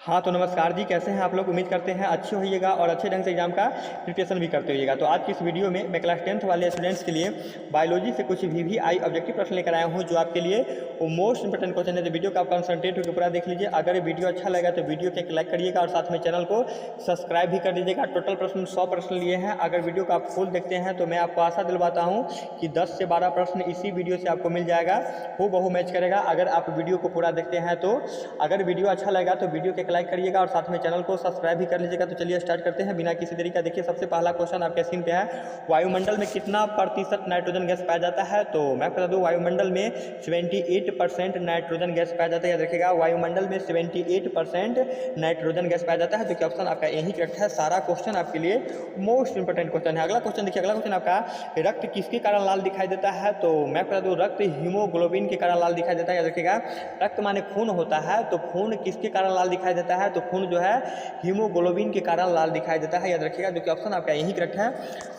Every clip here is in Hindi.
हाँ तो नमस्कार जी, कैसे हैं आप लोग। उम्मीद करते हैं अच्छे होइएगा और अच्छे ढंग से एग्जाम का प्रिपरेशन भी करते होइएगा। तो आज की इस वीडियो में मैं क्लास 10th वाले स्टूडेंट्स के लिए बायोलॉजी से कुछ VVI ऑब्जेक्टिव प्रश्न लेकर आया हूँ, जो आपके लिए वो मोस्ट इंपोर्टेंट क्वेश्चन है। तो वीडियो का आप कंसंट्रेट होकर पूरा देख लीजिए। अगर वीडियो अच्छा लगा तो वीडियो को एक लाइक करिएगा और साथ में चैनल को सब्सक्राइब भी कर दीजिएगा। टोटल प्रश्न 100 प्रश्न लिए हैं। अगर वीडियो को आप फुल देखते हैं तो मैं आपको आशा दिलवाता हूँ कि 10 से 12 प्रश्न इसी वीडियो से आपको मिल जाएगा, हूबहू मैच करेगा अगर आप वीडियो को पूरा देखते हैं तो। अगर वीडियो अच्छा लगा तो वीडियो को एक लाइक करिएगा और साथ में चैनल को सब्सक्राइब भी कर लीजिएगा। तो चलिए स्टार्ट करते हैं बिना किसी देरी का। देखिए सबसे पहला क्वेश्चन आपके स्क्रीन पे है, वायुमंडल में कितना प्रतिशत नाइट्रोजन गैस पाया जाता है। तो मैं बता दूं, वायुमंडल में 78% नाइट्रोजन गैस पाया जाता है। याद रखिएगा, वायुमंडल में 78% नाइट्रोजन गैस पाया जाता है, जो कि ऑप्शन आपका यही करेक्ट है। सारा क्वेश्चन आपके लिए मोस्ट इंपोर्टेंट क्वेश्चन है। अगला क्वेश्चन देखिए, अगला क्वेश्चन आपका, रक्त किसके कारण लाल दिखाई देता है। तो मैं बता दूं, रक्त हीमोग्लोबिन के कारण लाल दिखाई देता है। याद रखिएगा, रक्त माने खून होता है, तो खून किसके कारण लाल दिखाई देता है। तो खून जो है हीमोग्लोबिन के कारण लाल दिखाई देता है। याद रखिएगा, जो कि ऑप्शन आपका यही करेक्ट है।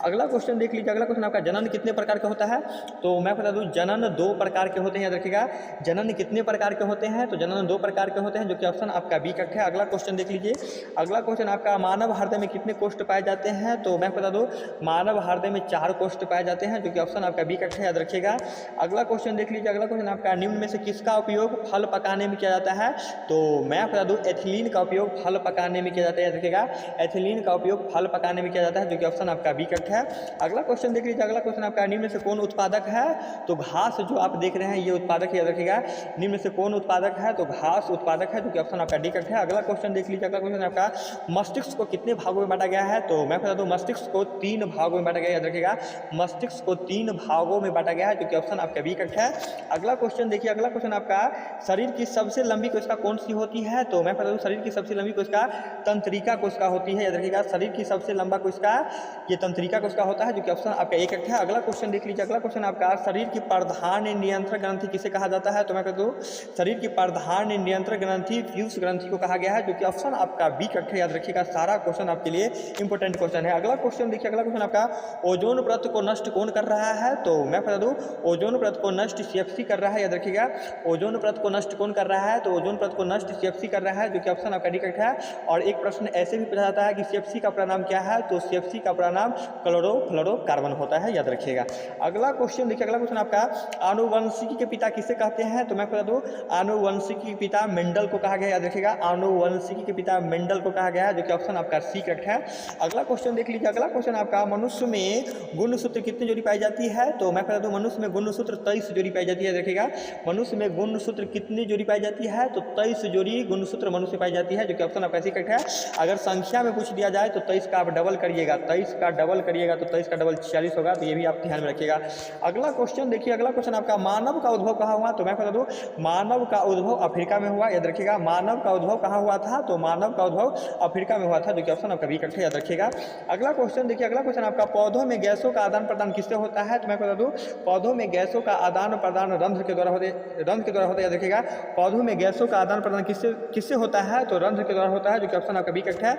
अगला क्वेश्चन देख लीजिए, अगला क्वेश्चन आपका, जनन कितने प्रकार का होता है। तो मैं बता दूं, जनन 2 प्रकार के होते हैं। याद रखिएगा, जनन कितने प्रकार के होते हैं। तो जनन 2 प्रकार के होते हैं, जो कि ऑप्शन आपका बी करेक्ट है। अगला क्वेश्चन देख लीजिए, अगला क्वेश्चन आपका, मानव हृदय में कितने कोष्ठ पाए जाते हैं। तो मैं बता दूं, मानव हृदय में 4 कोष्ठ पाए जाते हैं, जो कि ऑप्शन आपका बी करेक्ट है। याद रखिएगा, अगला क्वेश्चन देख लीजिए, अगला क्वेश्चन आपका, निम्न में से किसका उपयोग फल पकाने में किया जाता है। तो मैं बता दूं, एथिलीन का उपयोग फल पकाने में किया जाता है। याद रखिएगा, एथिलीन का उपयोग फल पकाने में किया जाता है, जो कि ऑप्शन आपका बी करेक्ट है। अगला क्वेश्चन देख लीजिए, अगला क्वेश्चन आपका, निम्न में से कौन उत्पादक है। तो घास जो आप देख रहे हैं ये उत्पादक है। याद रखिएगा, निम्न में से कौन उत्पादक है। तो घास उत्पादक है, जो कि ऑप्शन आपका डी करेक्ट है। अगला क्वेश्चन देख लीजिए, अगला क्वेश्चन आपका, मस्तिष्क को कितने भागों में बांटा गया है। तो मैं बता दूं, मस्तिष्क को 3 भागों में बांटा गया है। याद रखिएगा, मस्तिष्क को 3 भागों में बांटा गया है, जो कि ऑप्शन आपका बी करेक्ट है। अगला क्वेश्चन देखिए, अगला क्वेश्चन आपका, शरीर की सबसे लंबी कोशिका कौन सी होती है। तो मैं बता दूं, शरीर की सबसे लंबी कोशिका तंत्रिका कोशिका होती है। याद रखिएगा, शरीर की सबसे लंबा कोशिका ये तंत्रिका कोशिका होता है, जो कि ऑप्शन आपका एक है। अगला क्वेश्चन देख लीजिए, अगला क्वेश्चन आपका, शरीर की प्रधान नियंत्रण ग्रंथि किसे कहा जाता है। तो मैं कहता हूं, शरीर की प्रधान नियंत्रण ग्रंथि फ्यूज ग्रंथि को कहा गया है, जो कि ऑप्शन आपका बी करेक्ट है। याद रखिएगा, सारा क्वेश्चन आपके लिए इंपॉर्टेंट क्वेश्चन है। अगला क्वेश्चन देखिए, अगला क्वेश्चन आपका, ओजोन परत को नष्ट कौन कर रहा है। तो मैं बता दूं, ओजोन परत को नष्ट CFC कर रहा है। याद रखिएगा, ओजोन परत को नष्ट कौन कर रहा है। तो ओजोन परत को नष्ट CFC कर रहा है, जो कि ऑप्शन आपका डी करेक्ट है। और एक प्रश्न ऐसे भी पूछा जाता है कि CFC का प्रनाम क्या है। तो CFC का प्रनाम क्लोरोफ्लोरोकार्बन होता है। याद रखिएगा, अगला क्वेश्चन देखिए, अगला क्वेश्चन आपका, आनुवंशिकी के पिता किसे कहते हैं। तो मैं बता दूं, आनुवंशिकी के पिता मेंडल को कहा गया है। याद रखिएगा, आनुवंशिकी के पिता मेंडल को कहा गया है, जो कि ऑप्शन आपका सी करेक्ट है। अगला क्वेश्चन देख लीजिए, अगला क्वेश्चन आपका, मनुष्य में गुणसूत्र कितनी जोड़ी पाई जाती है। तो मैं बता दूं, मनुष्य में गुणसूत्र 23 जोड़ी पाई जाती है। याद रखिएगा, मनुष्य में गुणसूत्र कितनी जोड़ी पाई जाती है। तो 23 जोड़ी गुणसूत्र मनुष्य पाई जाती है, जो कि ऑप्शन आपका सी करेक्ट है। अगर संख्या में पूछ दिया जाए तो 23 का आप डबल करिएगा, 23 का डबल करिएगा तो 23 का डबल 46 होगा। तो ये भी आप ध्यान में रखिएगा। अगला क्वेश्चन देखिए, अगला क्वेश्चन आपका, मानव का उद्भव कहाँ हुआ। तो मैं बता दूं, मानव का उद्भव अफ्रीका में हुआ। याद रखिएगा, मानव का उद्भव कहाँ हुआ था। तो मानव का उद्भव अफ्रीका में हुआ था, जो कि ऑप्शन आपका बी करेक्ट है। याद रखिएगा, अगला क्वेश्चन देखिए, अगला क्वेश्चन आपका, पौधों में गैसों का आदान प्रदान किससे होता है। तो मैं बता दूं, पौधों में गैसों का आदान प्रदान रंध्र के द्वारा होता है। याद रखिएगा, पौधों में गैसों का आदान प्रदान किससे होता है। तो रंध्र के द्वारा होता है, जो कि ऑप्शन आपका बी करेक्ट है।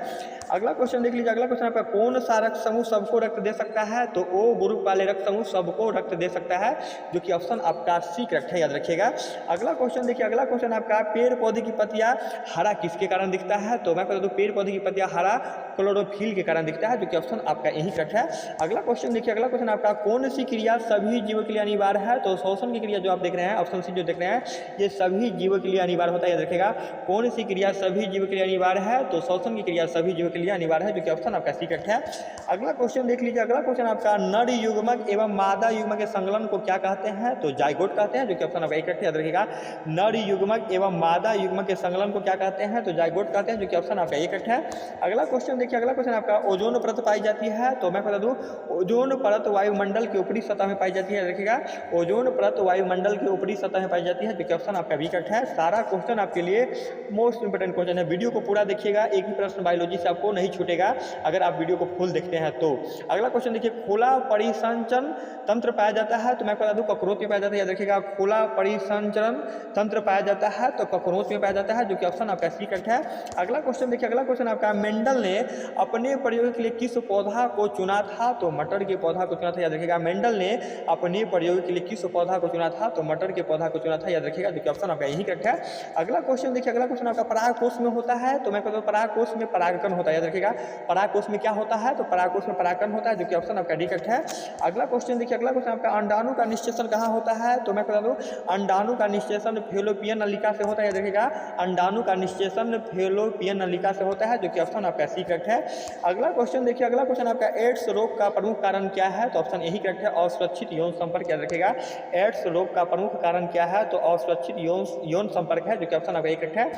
अगला क्वेश्चन देख लीजिए, अगला क्वेश्चन आपका, कौन सा रक्त समूह सबको रक्त दे सकता है। तो ओ ग्रुप वाले रक्त समूह सबको रक्त दे सकता है, जो कि ऑप्शन आपका सी करेक्ट है। याद रखिएगा, अगला क्वेश्चन देखिए, अगला क्वेश्चन आपका, पेड़ पौधे की पत्तियां हरा किसके कारण दिखता है। तो मैं बता दूं, पेड़ पौधे की पत्तियां हरा क्लोरोफिल के कारण दिखता है, जो कि ऑप्शन आपका यही करेक्ट है। अगला क्वेश्चन देखिए, अगला क्वेश्चन आपका, कौन सी क्रिया सभी जीवों के लिए अनिवार्य है। तो श्वसन की क्रिया जो आप देख रहे हैं, ऑप्शन सी जो देख रहे हैं, ये सभी जीवों के लिए अनिवार्य होता है। याद रखिएगा, कौन सी क्रिया सभी जीवों के लिए अनिवार्य है। तो श्वसन की क्रिया सभी जीवों के लिए अनिवार्य है, जो कि ऑप्शन आपका सी करेक्ट है। अगला क्वेश्चन देख लीजिए, अगला क्वेश्चन आपका, नर युग्मक एवं मादा युग्मक के संकलन को क्या कहते हैं। तो जाइगोट कहते हैं, जो कि ऑप्शन आपका करेक्ट है। याद रखिएगा, नर युग्मक एवं मादा युग्मक के संकलन को क्या कहते हैं। तो जाइगोट कहते हैं, जो कि ऑप्शन आपका करेक्ट है। अगला क्वेश्चन देखिए, अगला क्वेश्चन आपका, ओजोन परत पाई जाती है। तो मैं बता दूं, ओजोन परत वायुमंडल के ऊपरी सतह में पाई जाती है। याद रखिएगा, ओजोन परत वायुमंडल के ऊपरी सतह में पाई जाती है, जो कि ऑप्शन आपका बी करेक्ट है। सारा क्वेश्चन आपके लिए मोस्ट इंपोर्टेंट क्वेश्चन है। वीडियो को पूरा देखिएगा, एक भी प्रश्न बायोलॉजी से आपको नहीं छूटेगा अगर आप वीडियो को फुल देखते हैं तो। अगला क्वेश्चन देखिए, खुला परिसंचरण तंत्र पाया जाता है। तो मैं बता दूं, कॉकरोच में पाया जाता है। याद रखिएगा, खुला परिसंचरण तंत्र पाया जाता है, तो कॉकरोच में पाया जाता है, जो कि ऑप्शन आपका सी करेक्ट है। अगला क्वेश्चन देखिए, अगला क्वेश्चन आपका, मेंडल ने अपने प्रयोग के लिए किस पौधा को चुना था। तो मटर के पौधा को चुना था। याद रखिएगा, मेंडल ने अपने प्रयोग के लिए किस पौधा को चुना था। तो मटर के पौधा को चुना था। याद रखिएगा, जो कि ऑप्शन आपका यही करेक्ट है। अगला क्वेश्चन देखिए, अगला क्वेश्चन आपका, पराग परागकोश में होता है? तो मैं कहता हूँ परागकोश में परागकण होता है, याद रखिएगा। परागकोश में क्या होता है? तो परागकोश में परागकण होता है, जो कि ऑप्शन आपका डी करेक्ट है। अगला क्वेश्चन देखिए, अगला क्वेश्चन आपका अंडाणु का निश्चेषण कहाँ होता है? तो मैं बता दूँ अंडाणु का निश्चेषण फेलोपियन नलिका से होता है, देखिएगा। अंडाणु का निश्चेषण फेलोपियन नलिका से होता है, जो कि ऑप्शन आपका सी करेक्ट है। अगला क्वेश्चन देखिए, अगला क्वेश्चन आपका एड्स रोग का प्रमुख कारण क्या है? तो ऑप्शन यही करेक्ट है, असुरक्षित यौन संपर्क, याद रखिएगा। एड्स रोग का प्रमुख कारण क्या है? तो असुरक्षित यौन संपर्क है, जो कि ऑप्शन आपका एक करेक्ट है।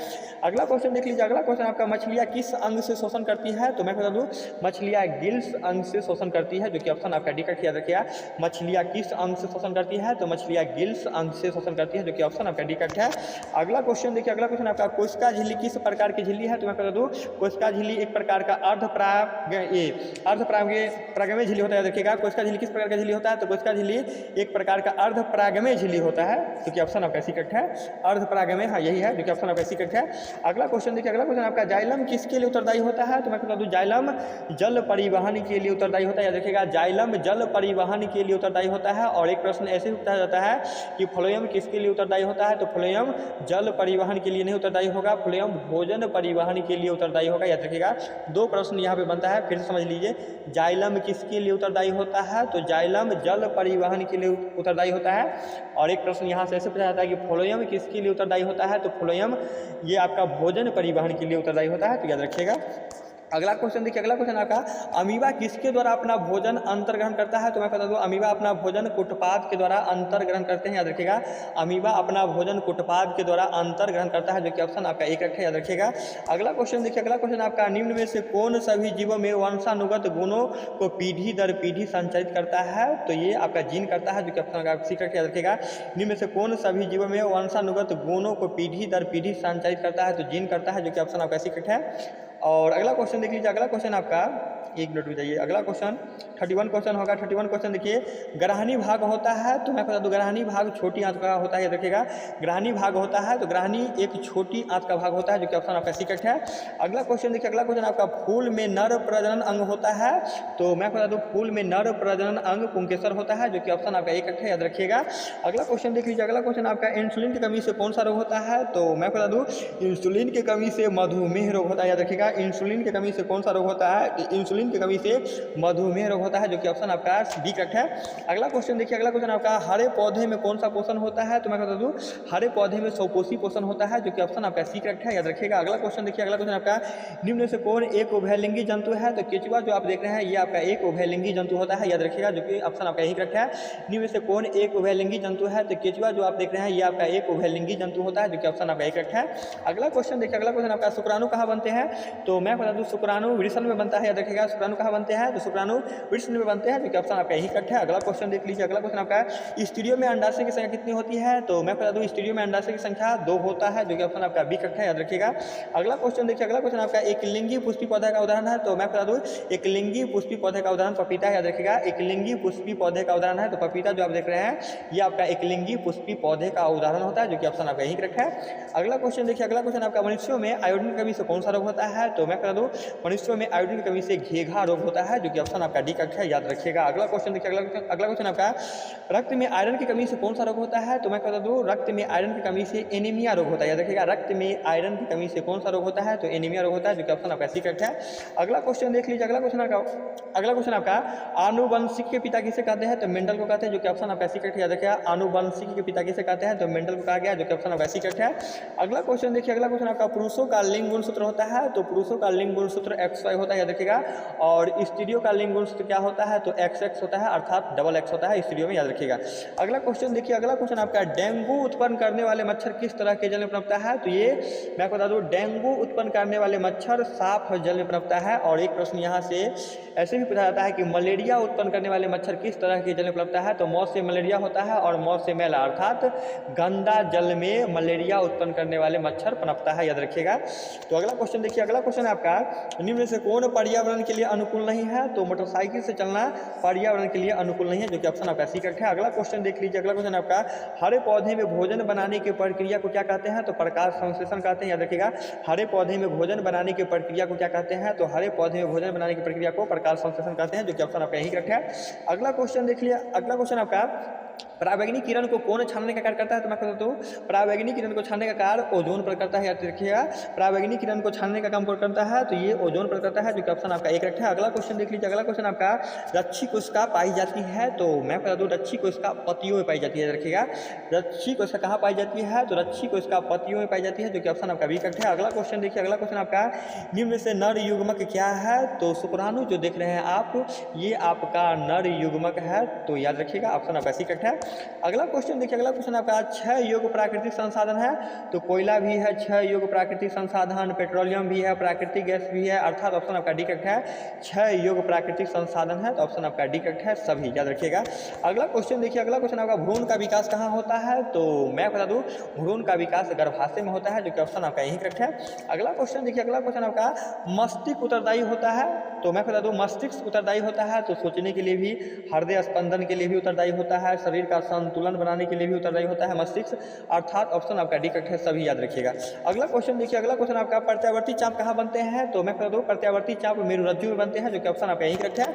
अगला क्वेश्चन देख लीजिए, अगला क्वेश्चन आपका मछलियाँ किस अंग से शोषण करती है? तो मैं बता दूँ मछलियाँ गिल्स अंग से शोषण करती है, जो कि ऑप्शन आपका डी करेक्ट, याद रखिएगा। मछलियाँ किस अंग से शोषण करती है? तो मछलियाँ गिल्स अंग से शोषण करती है, जो कि ऑप्शन आपका डी करेक्ट है। अगला क्वेश्चन देखिए, अगला क्वेश्चन आपका कोशिका झिल्ली किस प्रकार की झिल्ली है? तो मैं बता दूँ कोशिका झिल्ली एक प्रकार का अर्धपरागमय झिल्ली होता है, देखिएगा। कोशिका झिल्ली किस प्रकार का झिल्ली होता है? तो कोशिका झिल्ली एक प्रकार का अर्धपरागमय झिल्ली होता है, जो कि ऑप्शन आपका सी करेक्ट है। अर्धपरागमय, हाँ यही है, जो कि ऑप्शन आपका सी करेक्ट है। अगला क्वेश्चन देखिए, अगला क्वेश्चन आपका जाइलम किसके लिए उत्तरदायी होता है? तो मैं बता दूँ जाइलम जल परिवहन के लिए उत्तरदायी होता है, याद रखिएगा। जाइलम जल परिवहन के लिए उत्तरदायी होता है। और एक प्रश्न ऐसे पूछा जाता है कि फ्लोएम किसके लिए उत्तरदायी होता है? तो फ्लोएम जल परिवहन के लिए नहीं उत्तरदायी होगा, फ्लोएम भोजन परिवहन के लिए उत्तरदायी होगा, याद रखिएगा। दो प्रश्न यहाँ पे बनता है, फिर से समझ लीजिए। जाइलम किसके लिए उत्तरदायी होता है? तो जाइलम जल परिवहन के लिए उत्तरदायी होता है। और एक प्रश्न यहाँ से ऐसे पूछा जाता है कि फ्लोएम किसके लिए उत्तरदायी होता है? तो फ्लोएम ये आपका भोजन परिवहन के लिए उत्तरदायी होता है, तो याद रखिएगा। अगला क्वेश्चन देखिए, अगला क्वेश्चन आपका अमीबा किसके द्वारा अपना भोजन अंतर्ग्रहण करता है? तो मैं बता दूं अमीबा अपना भोजन कुटपाद के द्वारा अंतर्ग्रहण करते हैं, याद रखिएगा। अमीबा अपना भोजन कुटपाद के द्वारा अंतर्ग्रहण करता है, जो कि ऑप्शन आपका एक है, याद रखिएगा। अगला क्वेश्चन देखिए, अगला क्वेश्चन आपका निम्न में से कौन सभी जीवों में वंशानुगत गुणों को पीढ़ी दर पीढ़ी संचारित करता है? तो ये आपका जीन करता है, जो कि ऑप्शन आपका सी करेक्ट, याद रखिएगा। निम्न में से कौन सभी जीवों में वंशानुगत गुणों को पीढ़ी दर पीढ़ी संचारित करता है? तो जीन करता है, जो कि ऑप्शन आपका सी करेक्ट है। और अगला क्वेश्चन देख लीजिए, अगला क्वेश्चन आपका एक मिनट रुक जाइए। अगला क्वेश्चन 31 क्वेश्चन होगा। 31 क्वेश्चन देखिए, ग्रहणी भाग होता है, तो मैं बता दूं ग्रहणी भाग छोटी आंत का होता है, याद रखिएगा। ग्रहणी भाग होता है, तो ग्रहणी एक छोटी आंत का भाग होता है, जो कि ऑप्शन आपका सी करेक्ट है। अगला क्वेश्चन देखिए, अगला क्वेश्चन आपका फूल में नर प्रजनन अंग होता है, तो मैं बता दूं फूल में नर प्रजनन अंग पुंकेसर होता है, जो कि ऑप्शन आपका एक करेक्ट है, याद रखिएगा। अगला क्वेश्चन देख लीजिए, अगला क्वेश्चन आपका इंसुलिन की कमी से कौन सा रोग होता है? तो मैं बता दूं इंसुलिन की कमी से मधुमेह रोग होता है, याद रखिएगा। इंसुलिन की कमी से कौन सा रोग होता है? इंसुलिन की कमी से मधुमेह रोग होता है, जो कि ऑप्शन आपका बी करेक्ट है। अगला क्वेश्चन देखिए, अगला क्वेश्चन आपका हरे पौधे में कौन सा पोषण होता है? तो मैं बता दूं हरे पौधे में स्वपोषी पोषण होता है, जो कि ऑप्शन आपका सी करेक्ट है, याद रखिएगा। अगला क्वेश्चन देखिए, अगला क्वेश्चन आपका निम्न से कौन एक उभयलिंगी जंतु है? तो केचुआ जो आप देख रहे हैं ये आपका एक उभयलिंगी जंतु होता है, याद रखिएगा, जो कि ऑप्शन आपका यही करेक्ट है। निम्न से कौन एक उभयलिंगी जंतु है? तो केचुआ जो आप देख रहे हैं ये आपका एक उभयलिंगी जंतु होता है, जो कि ऑप्शन आपका यही करेक्ट है। अगला क्वेश्चन देखिए, अगला क्वेश्चन आपका शुक्राणु कहाँ बनते हैं? तो मैं बता दूं शुक्राणु वृषण में बनता है, याद रखिएगा। शुक्राणु कहाँ बनते हैं? तो शुक्राणु वृषण में बनते हैं, जो कि ऑप्शन आपका यही करेक्ट है। अगला क्वेश्चन देख लीजिए, अगला क्वेश्चन आपका स्त्रियों में अंडाशय की संख्या कितनी होती है? तो मैं बता दूं स्त्रियों में अंडाशय की संख्या 2 होता है, जो कि ऑप्शन आपका बी करेक्ट है, याद रखिएगा। अगला क्वेश्चन देखिए, अगला क्वेश्चन आपका एक लिंगी पुष्पी पौधा का उदाहरण है, तो मैं बता दूं एक लिंगी पुष्पी पौधे का उदाहरण पपीता है, याद रखिएगा। एक लिंगी पुष्पी पौधे का उदाहरण है, तो पपीता जो आप देख रहे हैं ये आपका एक लिंगी पुष्पी पौधे का उदाहरण होता है, जो कि ऑप्शन आपका यही करेक्ट है। अगला क्वेश्चन देखिए, अगला क्वेश्चन आपका मनुष्यों में आयोडीन की कमी से कौन सा रोग होता है? तो मैं बता दूं मनुष्यों में आयोडीन की कमी से घेघा रोग होता है, जो कि ऑप्शन आपका डी करेक्ट है, याद रखिएगा। अगला क्वेश्चन देखिए, अगला क्वेश्चन आपका रक्त में आयरन की कमी से कौन सा रोग होता है? तो मैं बता दूं रक्त में आयरन की कमी से एनीमिया रोग होता है, याद रखिएगा। रक्त में आयरन की कमी से कौन सा रोग होता है? तो एनीमिया रोग होता है, जो कि ऑप्शन आपका सी करेक्ट है। अगला क्वेश्चन देख लीजिए, अगला क्वेश्चन आपका आनुवंशिक के पिता किसे कहते हैं? तो मेंडल को कहते हैं, जो कि ऑप्शन आपका सी करेक्ट है, याद रखिएगा। आनुवंशिक के पिता किसे कहते हैं? तो मेंडल को कहा गया, जो कि ऑप्शन आपका सी करेक्ट है। अगला क्वेश्चन देखिए, अगला क्वेश्चन आपका पुरुषों का लिंग गुणसूत्र होता है, तो पुरुषों का लिंग गुणसूत्र XY होता है, याद रखिएगा। और स्त्रियों का लिंग गुणसूत्र क्या होता है? तो XX होता है, अर्थात XX होता है स्त्रियों में, याद रखिएगा। अगला क्वेश्चन देखिए, अगला क्वेश्चन आपका डेंगू उत्पन्न करने वाले मच्छर किस तरह के जल में पनपता है? तो ये मैं बता दूं डेंगू उत्पन्न करने वाले मच्छर साफ जल में पनपता है। और एक प्रश्न यहाँ से ऐसे भी पूछा जाता है कि मलेरिया उत्पन्न करने वाले मच्छर किस तरह के जल में पनपता है? तो मौत से मलेरिया होता है और मौत से मैला, अर्थात गंदा जल में मलेरिया उत्पन्न करने वाले मच्छर पनपता है, याद रखिएगा। तो अगला क्वेश्चन देखिए, अगला क्वेश्चन है आपका, निम्न में से कौन पर्यावरण के लिए अनुकूल नहीं है? तो मोटरसाइकिल से चलना पर्यावरण के लिए अनुकूल नहीं है, जो कि ऑप्शन आपका सी करेक्ट है। अगला क्वेश्चन देख लीजिए, अगला क्वेश्चन आपका, हरे पौधे में भोजन बनाने की प्रक्रिया को क्या कहते हैं? तो प्रकाश संश्लेषण कहते हैं, याद रखिएगा। हरे पौधे में भोजन बनाने की प्रक्रिया को क्या कहते हैं? तो हरे पौधे में भोजन बनाने की प्रक्रिया को प्रकाश संश्लेषण कहते हैं, जो कि ऑप्शन आपका यही करेक्ट है। अगला क्वेश्चन देख लिया, अगला क्वेश्चन आपका, पराबैंगनी किरण को कौन छानने का कार्य करता है? तो मैं कहता हूँ पराबैंगनी किरण को छानने का कार्य ओजोन पर करता है, याद रखिएगा। पराबैंगनी किरण को छानने का काम कौन करता है? तो ये ओजोन पर करता है, जो कि ऑप्शन आपका एक करेक्ट है। अगला क्वेश्चन देख लीजिए, अगला क्वेश्चन आपका, रच्छी कोशिका पाई जाती है? तो मैं बता दूँ रच्छी कोशिका पत्तियों में पाई जाती है, याद रखिएगा। रच्छी कोशिका कहाँ पाई जाती है? तो रच्छी कोशिका पत्तियों में पाई जाती है, जो कि ऑप्शन आपका बी करेक्ट है। अगला क्वेश्चन देखिए, अगला क्वेश्चन आपका, निम्न में से नर युग्मक क्या है? तो शुक्राणु जो देख रहे हैं आप, ये आपका नर युग्मक है, तो याद रखिएगा ऑप्शन आपका सी करेक्ट है। अगला क्वेश्चन देखिए, अगला क्वेश्चन आपका, 6 योग प्राकृतिक संसाधन है? तो कोयला भी है, 6 योग प्राकृतिक संसाधन, पेट्रोलियम भी है, प्राकृतिक गैस भी है, अर्थात ऑप्शन आपका डी करेक्ट है। 6 योग प्राकृतिक संसाधन है, तो ऑप्शन आपका डी करेक्ट है, सभी याद रखिएगा। अगला क्वेश्चन देखिए, अगला क्वेश्चन आपका, भ्रूण का विकास कहाँ होता है? तो मैं बता दूं भ्रूण का विकास गर्भाशय में होता है, जो कि ऑप्शन आपका यही करेक्ट है। अगला क्वेश्चन देखिए, अगला क्वेश्चन आपका, मस्तिष्क उत्तरदायी होता है? तो मैं बता दूं मस्तिष्क उत्तरदायी होता है, तो सोचने के लिए भी, हृदय स्पंदन के लिए भी उत्तरदायी होता है, शरीर का संतुलन बनाने के लिए भी उत्तरदायी होता है मस्तिष्क, अर्थात ऑप्शन आपका डी करेक्ट है, सभी याद रखिएगा। अगला क्वेश्चन देखिए, अगला क्वेश्चन आपका, प्रत्यावर्ती चाप कहाँ बनते हैं? तो मैं बता दूं प्रत्यावर्ती चाप मेरुरज्जु में बनते हैं, जो कि ऑप्शन आपका यही करेक्ट है।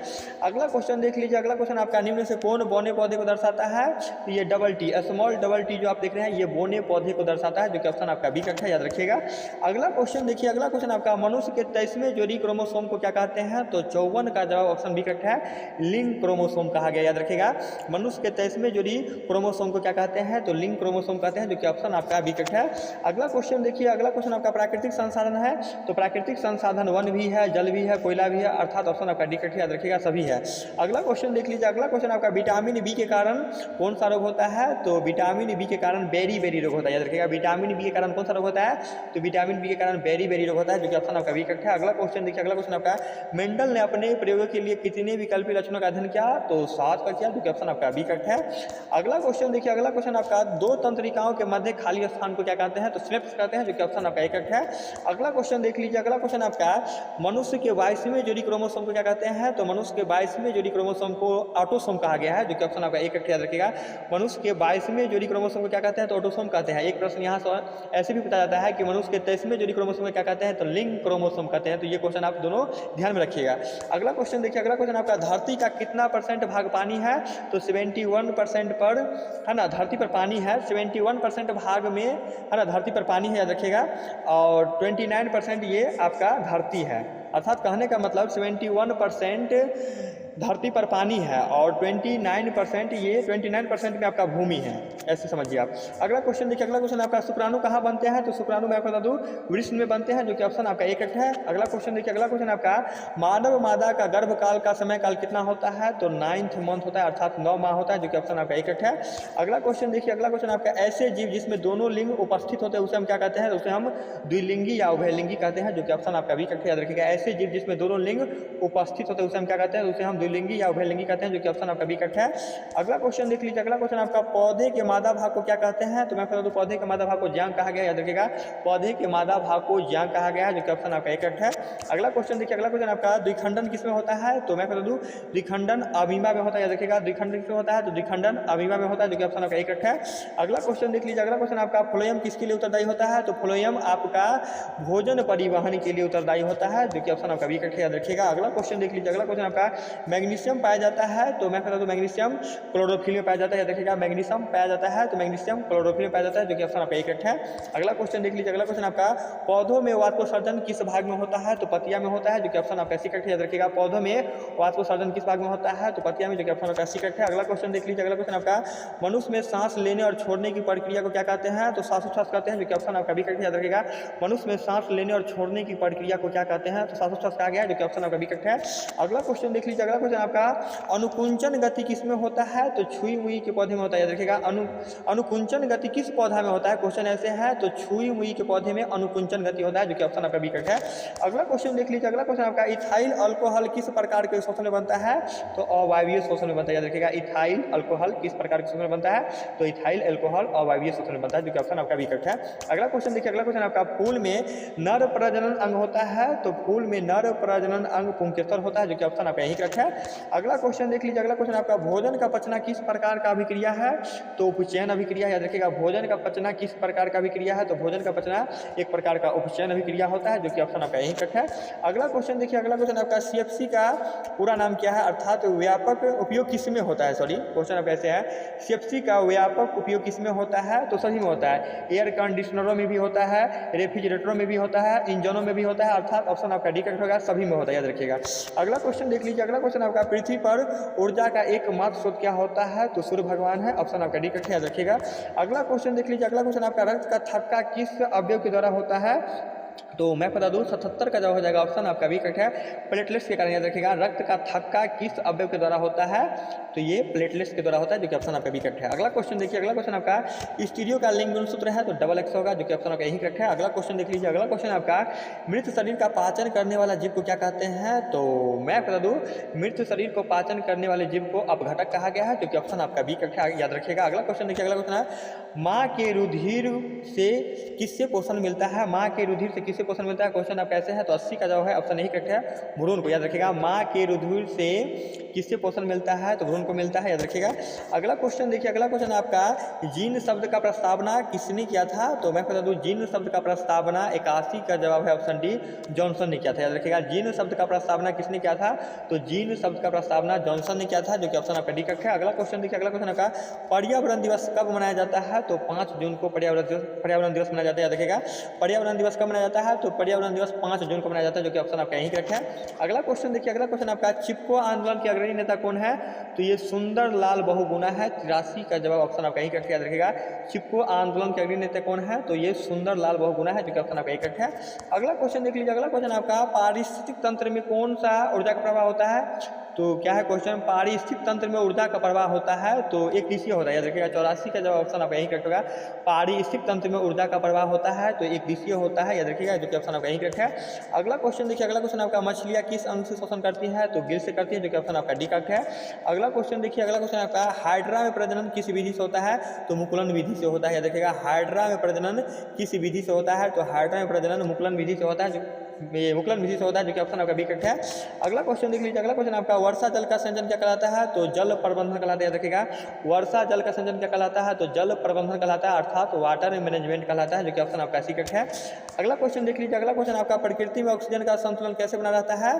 अगला क्वेश्चन देख लीजिए, अगला क्वेश्चन आपका, निम्न से कौन बौने पौधे को दर्शाता है? तो ये double T, small double T जो आप देख रहे हैं, ये बौने पौधे को दर्शाता है, जो कि ऑप्शन आपका बी करेक्ट है, याद रखिएगा। अगला क्वेश्चन देखिए, अगला क्वेश्चन आपका, मनुष्य के 23वें जोड़ी क्रोमोसोम को क्या कहते हैं? तो 54 का जवाब ऑप्शन बी करेक्ट है, लिंग क्रोमोसोम कहा गया, याद रखिएगा। मनुष्य के 23वें जोड़ी क्रोमोसोम को क्या कहते हैं? तो लिंग क्रोमोसोम कहते हैं, जो कि ऑप्शन आपका बी करेक्ट है। अगला क्वेश्चन देखिए, अगला क्वेश्चन आपका, प्राकृतिक संसाधन है? तो प्राकृतिक संसाधन वन भी है, जल भी है, कोयला भी है, अर्थात ऑप्शन आपका डी करेक्ट है, याद रखिएगा, सभी है। अगला क्वेश्चन देख लीजिए, अगला क्वेश्चन आपका, विटामिन बी के कारण कौन सा रोग होता है? तो विटामिन बी के कारण बेरी रोग होता है, याद रखिएगा। विटामिन बी के कारण कौन सा रोग होता है? तो विटामिन बी के कारण बेरी रोग होता है, जो कि ऑप्शन आपका बी करेक्ट है। अगला क्वेश्चन देखिए, अगला क्वेश्चन आपका, मेंडल ने अपने प्रयोग के लिए कितने विकल्पी लक्षणों का अध्ययन किया? तो 7 का किया, जो कि ऑप्शन आपका बी करेक्ट है। अगला क्वेश्चन देखिए, अगला क्वेश्चन आपका, दो तंत्रिकाओं के मध्य खाली स्थान को क्या कहते हैं? तो स्लेप्स कहते हैं, जो कि ऑप्शन आपका करेक्ट है। अगला क्वेश्चन देख लीजिए, अगला क्वेश्चन आपका, मनुष्य के 22वें जोड़ी क्रोमोसोम को क्या कहते हैं? तो मनुष्य के 22वें जोड़ी क्रोमोसोम को ऑटोसोम कहा गया है, जो कि ऑप्शन आपका एक करेक्ट याद रखिएगा। मनुष्य के 22वें जोड़ी क्रोमोसोम को क्या कहते हैं? तो ऑटोसोम कहते हैं। एक प्रश्न यहाँ से ऐसे भी पूछा जाता है कि मनुष्य के 23वें जोड़ी क्रोमोसोम को क्या कहते हैं? तो लिंग क्रोमोसोम कहते हैं, तो ये क्वेश्चन आप दोनों ध्यान में रखिएगा। अगला क्वेश्चन देखिए, अगला क्वेश्चन आपका, धरती का कितना % भाग पानी है? तो 71% पर, है ना, धरती पर पानी है, 71% भाग में, है ना, धरती पर पानी है, याद रखिएगा। और 29% ये आपका धरती है, अर्थात कहने का मतलब 71% धरती पर पानी है और 29% में आपका भूमि है, ऐसे समझिए आप। अगला क्वेश्चन देखिए, अगला क्वेश्चन आपका, शुक्राणु कहाँ बनते हैं? तो शुक्राणु मैं आपको बता दूं वृषण में बनते हैं, जो कि ऑप्शन आपका एक करेक्ट है। अगला क्वेश्चन देखिए, अगला क्वेश्चन आपका, मानव मादा का गर्भकाल का समय काल कितना होता है? तो 9th मंथ होता है, अर्थात 9 माह होता है, जो कि ऑप्शन आपका एक करेक्ट है। अगला क्वेश्चन देखिए, अगला क्वेश्चन आपका, ऐसे जीव जिसमें दोनों लिंग उपस्थित होते हैं उसे हम क्या कहते हैं? उसे हम द्विलिंगी या उभयलिंगी कहते हैं, जो कि ऑप्शन आपका भी करेक्ट याद रखिएगा। ऐसे जीव जिसमें दोनों लिंग उपस्थित होते हैं उसे हम क्या कहते हैं? उसे हम द्विलिंगी या उभयलिंगी कहते हैं, जो कि ऑप्शन आपका बी करेक्ट है। अगला क्वेश्चन देख लीजिए, अगला क्वेश्चन आपका, पौधे के मादा भाग को क्या कहते हैं? तो मैं बता दूं पौधे के मादा भाग को ज्यांग कहा गया, याद रखिएगा। पौधे के मादा भाग को ज्यांग कहा गया है, जो कि ऑप्शन आपका एक करेक्ट है। अगला क्वेश्चन देखिए, अगला क्वेश्चन आपका, द्विखंडन किसमें होता है? तो मैं बता दूं द्विखंडन अमीबा में होता है, याद रखिएगा। द्विखंडन किसमें होता है? तो द्विखंडन अमीबा में होता है, जो कि ऑप्शन आपका एक करेक्ट है। अगला क्वेश्चन देख लीजिए, अगला क्वेश्चन आपका, फ्लोएम किसके लिए उत्तरदायी होता है? तो फ्लोएम आपका भोजन परिवहन के लिए उत्तरदायी होता है, जो कि ऑप्शन आपका बी करेक्ट है, याद रखिएगा। अगला क्वेश्चन देख लीजिए, अगला क्वेश्चन आपका, मैग्नीशियम पाया जाता है? तो मैं बता दूं मैग्नीशियम क्लोरोफिल में पाया जाता है, याद रखिएगा। मैग्नीशियम पाया जाता है तो मैग्नीशियम क्लोरोफिल में पाया जाता है, जो कि ऑप्शन आपका एक करेक्ट है। अगला क्वेश्चन देख लीजिए, अगला क्वेश्चन आपका, पौधों में वाष्पोत्सर्जन किस भाग में होता है? तो पत्तियां में होता है, जो कि ऑप्शन आपका सी करेक्ट है, याद रखिएगा। पौधों में वाष्पोत्सर्जन किस भाग में होता है? तो पत्तियां में, जो कि ऑप्शन आपका सी करेक्ट है। अगला क्वेश्चन देख लीजिए, अगला क्वेश्चन आपका, मनुष्य में सांस लेने और छोड़ने की प्रक्रिया को क्या कहते हैं? तो श्वासोच्छ्वास कहते हैं, जो कि ऑप्शन आपका भी करेक्ट है, याद रखिएगा। मनुष्य में सांस लेने और छोड़ने की प्रक्रिया को क्या कहते हैं? तो 706 आ गया, जो कि ऑप्शन आपका बी करेक्ट है। अगला क्वेश्चन देख लीजिए, अगला क्वेश्चन आपका अनुकुंचन गति किस में होता है, तो छुई मुई के पौधे में होता है, याद रखिएगा। अनुकुंचन गति किस पौधा में होता है, क्वेश्चन ऐसे है, तो छुई मुई के पौधे में अनुकुंचन गति होता है, जो कि ऑप्शन आपका बी करेक्ट है। अगला क्वेश्चन देख लीजिए, अगला क्वेश्चन आपका इथाइल अल्कोहल किस प्रकार के शोषण में बनता है, तो अवायवीय शोषण में बनता है, याद रखिएगा। इथाइल अल्कोहल किस प्रकार के शोषण में बनता है, तो इथाइल अल्कोहल अवायवीय शोषण में बनता है, जो कि ऑप्शन आपका बी करेक्ट है। अगला क्वेश्चन देखिए, अगला क्वेश्चन आपका फूल में नर प्रजनन अंग होता है, तो फूल में नर प्रजनन अंग पुंकेसर होता है, जो कि ऑप्शन आपका यही करेक्ट है। अगला क्वेश्चन देख लीजिए, अगला क्वेश्चन आपका भोजन का पचना किस प्रकार का अभिक्रिया है, तो उपचयन अभिक्रिया, याद रखिएगा। भोजन का पचना किस प्रकार का अभिक्रिया है, तो भोजन का पचना एक प्रकार का उपचयन अभिक्रिया होता है, जो कि ऑप्शन आपका यही करेक्ट है। अगला क्वेश्चन देखिए, अगला क्वेश्चन आपका सीएफसी का पूरा नाम क्या है, अर्थात व्यापक उपयोग किस में होता है, सॉरी क्वेश्चन आप ऐसे है, सीएफसी का व्यापक उपयोग किस में होता है, तो सभी में होता है। एयर कंडीशनरों में भी होता है, रेफ्रिजरेटरों में भी होता है, इंजनों में भी होता है, अर्थात ऑप्शन आपका डी करेक्ट होगा, सभी में होता है, याद रखिएगा। अगला क्वेश्चन देख लीजिए, अगला क्वेश्चन आपका पृथ्वी पर ऊर्जा का एकमात्र स्रोत क्या होता है, तो सूर्य भगवान है, ऑप्शन आपका डी करेक्ट है, याद रखिएगा। अगला क्वेश्चन देख लीजिए, अगला क्वेश्चन आपका रक्त का थक्का किस अवयव के द्वारा होता है, तो मैं बता दूं 77 का जवाब हो जाएगा, ऑप्शन आपका बी करेक्ट है, प्लेटलेट्स के कारण, याद रखिएगा। रक्त का थक्का किस अवयव के द्वारा होता है, तो ये प्लेटलेट्स के द्वारा होता है, जो कि ऑप्शन आपका बी करेक्ट है। अगला क्वेश्चन देखिए, अगला क्वेश्चन आपका स्टीरियो का लिंग गुणसूत्र है, तो डबल एक्स होगा, जो कि ऑप्शन आपका यही करेक्ट है। अगला क्वेश्चन देख लीजिए, अगला क्वेश्चन आपका मृत शरीर का पाचन करने वाला जीव को क्या कहते हैं, तो मैं बता दूं मृत शरीर को पाचन करने वाले जीव को अपघटक कहा गया है, जो कि ऑप्शन आपका बी करेक्ट है, याद रखिएगा। अगला क्वेश्चन देखिए, अगला क्वेश्चन है माँ के रुधिर से किससे पोषण मिलता है, माँ के रुधिर से किससे पोषण मिलता है, क्वेश्चन आप कैसे है, तो 80 का जवाब है, ऑप्शन यही करेक्ट है, भ्रूण को, याद रखिएगा। माँ के रुधिर से किससे पोषण मिलता है, तो भ्रूण को मिलता है, याद रखिएगा। अगला क्वेश्चन देखिए, अगला क्वेश्चन आपका जीन शब्द का प्रस्तावना किसने किया था, तो मैं बता दूं जीन शब्द का प्रस्तावना 81 का जवाब है, ऑप्शन डी जॉनसन ने किया था, याद रखिएगा। जीन शब्द का प्रस्तावना किसने किया था, तो जीन शब्द का प्रस्तावना जॉनसन ने किया था, जो कि ऑप्शन आपका डी करेक्ट है। अगला क्वेश्चन देखिए, अगला क्वेश्चन आपका पर्यावरण दिवस कब मनाया जाता है, तो 5 जून को पर्यावरण दिवस मनाया जाता है, याद रखिएगा। पर्यावरण दिवस कब मनाया जाता है, तो पर्यावरण दिवस 5 जून को मनाया जाता है, जो कि ऑप्शन आपका यही करेक्ट है। अगला क्वेश्चन देखिए, अगला क्वेश्चन आपका चिपको आंदोलन के अग्रणी नेता कौन है, तो ये सुंदर लाल बहुगुणा है, 83 का जवाब ऑप्शन आपका यही करेक्ट है, याद रखिएगा। चिपको आंदोलन के अग्रणी नेता कौन है, तो ये सुंदर लाल बहुगुणा है, जो कि ऑप्शन आपका यही करेक्ट है। अगला क्वेश्चन देख लीजिए, अगला क्वेश्चन आपका पारिस्थितिक तंत्र में कौन सा ऊर्जा का प्रवाह होता है, तो क्या है क्वेश्चन, पारिस्थितिक तंत्र में ऊर्जा का प्रवाह होता है, तो एक दिशीय होता है, याद रखिएगा। 84 का जवाब ऑप्शन आपका यही करेक्ट होगा, पारिस्थितिक तंत्र में ऊर्जा का प्रवाह होता है, तो एक दिशीय होता है, याद रखिएगा, जो कि ऑप्शन आपका यही करेक्ट है। अगला क्वेश्चन देखिए, अगला क्वेश्चन आपका मछलियाँ किस अंग से शोषण करती है, तो गिल से करती है, जो कि ऑप्शन आपका डी करेक्ट है। अगला क्वेश्चन देखिए, अगला क्वेश्चन आपका हाइड्रा में प्रजनन किस विधि से होता है, तो मुकुलन विधि से होता है, याद रखिएगा। हाइड्रा में प्रजनन किस विधि से होता है, तो हाइड्रा में प्रजनन मुकुलन विधि से होता है, मुकुलन विधि से होता है, जो कि ऑप्शन आपका बी करेक्ट है। अगला क्वेश्चन देख लीजिए, अगला क्वेश्चन आपका वर्षा जल का संचयन क्या कहलाता है, तो जल प्रबंधन कहलाता है, याद रखिएगा। वर्षा जल का संचयन क्या कहलाता है, तो जल प्रबंधन कहलाता है, अर्थात वाटर मैनेजमेंट कहलाता है, जो कि ऑप्शन आपका सी करेक्ट है। अगला क्वेश्चन देख लीजिए, अगला क्वेश्चन आपका प्रकृति में ऑक्सीजन का संतुलन कैसे बना रहता है,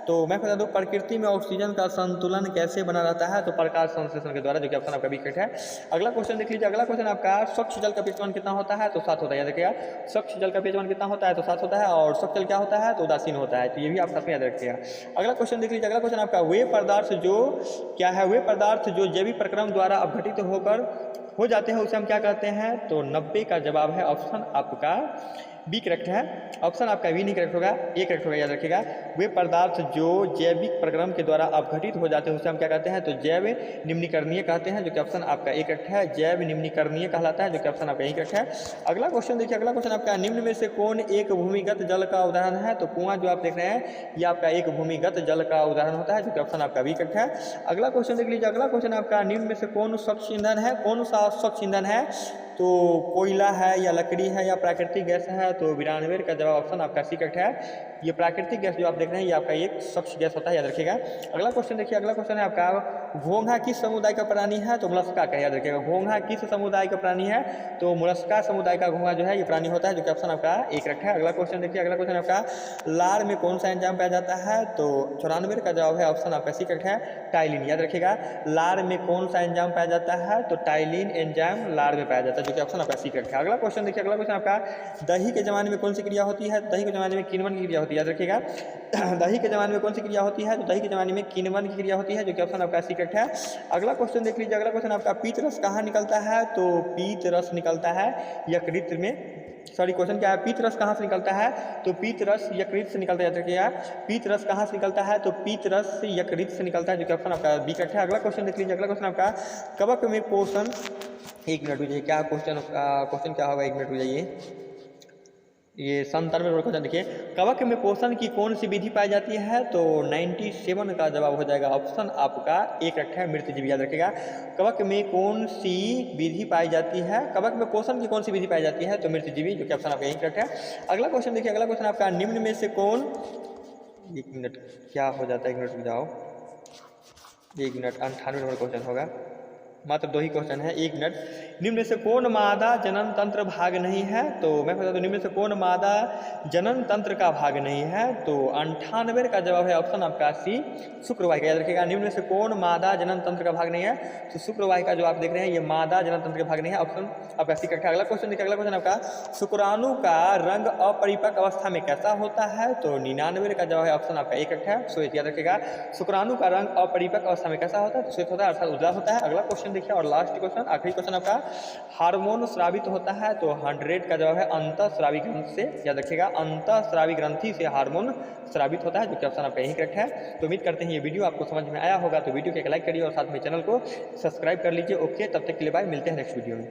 तो मैं बता दूं प्रकृति में ऑक्सीजन का संतुलन कैसे बना रहता है, तो प्रकाश संश्लेषण के द्वारा, जो कि ऑप्शन आपका बी करेक्ट है। अगला क्वेश्चन देख लीजिए, अगला क्वेश्चन आपका स्वच्छ जल का पीएच कितना होता है, तो 7 होता है, याद रखिएगा। स्वच्छ जल का पीएच कितना होता है, तो 7 होता है, और स्वच्छ जल क्या होता है, तो उदासीन होता है, तो ये भी आप साथ में याद रखिएगा। अगला क्वेश्चन देख लीजिए, अगला क्वेश्चन आपका वे पदार्थ जो क्या है, वे पदार्थ जो जैविक प्रक्रम द्वारा अपघटित हो जाते हैं उसे हम क्या कहते हैं, तो 90 का जवाब है, ऑप्शन आपका बी करेक्ट है, ऑप्शन आपका बी नहीं करेक्ट होगा, ए करेक्ट होगा, याद रखिएगा। वे पदार्थ जो जैविक प्रक्रम के द्वारा अपघटित हो जाते हैं उसे हम क्या कहते हैं, तो जैव निम्नीकरणीय कहते हैं, जो कि ऑप्शन आपका ए करेक्ट है। जैव निम्नीकरणीय कहलाता है, जो कि ऑप्शन आपका यही करेक्ट है। अगला क्वेश्चन देखिए, अगला क्वेश्चन आपका निम्न में से कौन एक भूमिगत जल का उदाहरण है, तो कुआं जो आप देख रहे हैं ये आपका एक भूमिगत जल का उदाहरण होता है, जो कि ऑप्शन आपका बी करेक्ट है। अगला क्वेश्चन देख लीजिए, अगला क्वेश्चन आपका निम्न में से कौन स्वच्छ ईंधन है, कौन सा स्वच्छ ईंधन है, तो कोयला है या लकड़ी है या प्राकृतिक गैस है, तो 92 का जवाब ऑप्शन आपका सी करेक्ट है। ये प्राकृतिक गैस जो आप देख रहे हैं ये आपका एक स्वच्छ गैस होता है, याद रखिएगा। अगला क्वेश्चन देखिए, अगला क्वेश्चन है आपका घोंघा किस समुदाय का प्राणी है, तो मोलस्का का, याद रखिएगा। घोंघा किस समुदाय का प्राणी है, तो मोलस्का समुदाय का घोंघा जो है ये प्राणी होता है, जो कि ऑप्शन आपका ए करेक्ट है। अगला क्वेश्चन देखिए, अगला क्वेश्चन आपका लार में कौन सा एंजाइम पाया जाता है, तो 94 का जवाब है, ऑप्शन आपका सी करेक्ट है, टाइलिन, याद रखिएगा। लार में कौन सा एंजाइम पाया जाता है, तो टाइलिन एंजाइम लार में पाया जाता है, जो कि ऑप्शन आपका सी करेक्ट है। अगला क्वेश्चन देखिए, अगला क्वेश्चन आपका दही के ज़माने में कौन सी क्रिया होती है? दही के ज़माने में किण्वन की क्रिया होती है, याद रखिएगा। दही के ज़माने में कौन सी क्रिया होती है? तो दही के ज़माने में किण्वन की क्रिया होती है, जो कि ऑप्शन आपका सी करेक्ट है। अगला क्वेश्चन देख लीजिए। अगला क्वेश्चन आपका पीत रस कहाँ निकलता है? तो पीत रस निकलता है यकृत में। सॉरी, क्वेश्चन क्या है? पीत रस कहाँ से निकलता है? तो पीत रस यकृत से निकलता है, याद रखिएगा। पीत रस कहाँ से निकलता है? तो पीत रस यकृत से निकलता है, जो कि ऑप्शन आपका बी करेक्ट है। अगला क्वेश्चन देख लीजिए। अगला क्वेश्चन आपका कवक में पोषण, एक मिनट रुक जाइए, क्या क्वेश्चन क्या होगा, एक मिनट रुक जाइए। ये 97 नंबर क्वेश्चन देखिए, कवक में पोषण की कौन सी विधि पाई जाती है? तो 97 का जवाब हो जाएगा ऑप्शन आपका एक करेक्ट है, मृतजीवी, याद रखिएगा। कवक में कौन सी विधि पाई जाती है? कवक में पोषण की कौन सी विधि पाई जाती है? तो मृतजीवी, जो कि ऑप्शन आपका एक करेक्ट है। अगला क्वेश्चन देखिए। अगला क्वेश्चन आपका निम्न में से कौन, एक मिनट क्या हो जाता है, एक मिनट रुक जाओ, एक मिनट, 98 नंबर क्वेश्चन होगा, मात्र 2 ही क्वेश्चन है, एक मिनट। निम्न में से कौन मादा जनन तंत्र भाग नहीं है? तो मैं बता दूं, निम्न में से कौन मादा जनन तंत्र का भाग नहीं है? तो 98 का जवाब है ऑप्शन आपका सी, शुक्रवाहिका, याद रखिएगा। निम्न में से कौन मादा जनन तंत्र का भाग नहीं है? तो शुक्रवाहिका जो आप देख रहे हैं, ये मादा जनन तंत्र का भाग नहीं है, ऑप्शन आपका सी करेक्ट है। अगला क्वेश्चन देखिए। अगला क्वेश्चन आपका शुक्राणु का रंग अपरिपक्व अवस्था में कैसा होता है? तो 99 का जवाब है ऑप्शन आपका एक करेक्ट है, श्वेत, याद रखिएगा। शुक्राणु का रंग अपरिपक्व अवस्था में कैसा होता है? श्वेत होता है, अर्थात उजला होता है। अगला क्वेश्चन देखिए और लास्ट क्वेश्चन, आखिरी क्वेश्चन आपका, हार्मोन स्रावित होता है? तो 100 का जवाब है अंतःस्रावी ग्रंथि से, याद रखिएगा। अंतःस्रावी ग्रंथि से हार्मोन स्रावित होता है, जो कि ऑप्शन आपका यही करेक्ट है। तो उम्मीद करते हैं ये वीडियो आपको समझ में आया होगा। तो वीडियो को एक लाइक करिए और साथ में चैनल को सब्सक्राइब कर लीजिए। ओके, तब तक के लिए बाय, मिलते हैं नेक्स्ट वीडियो में।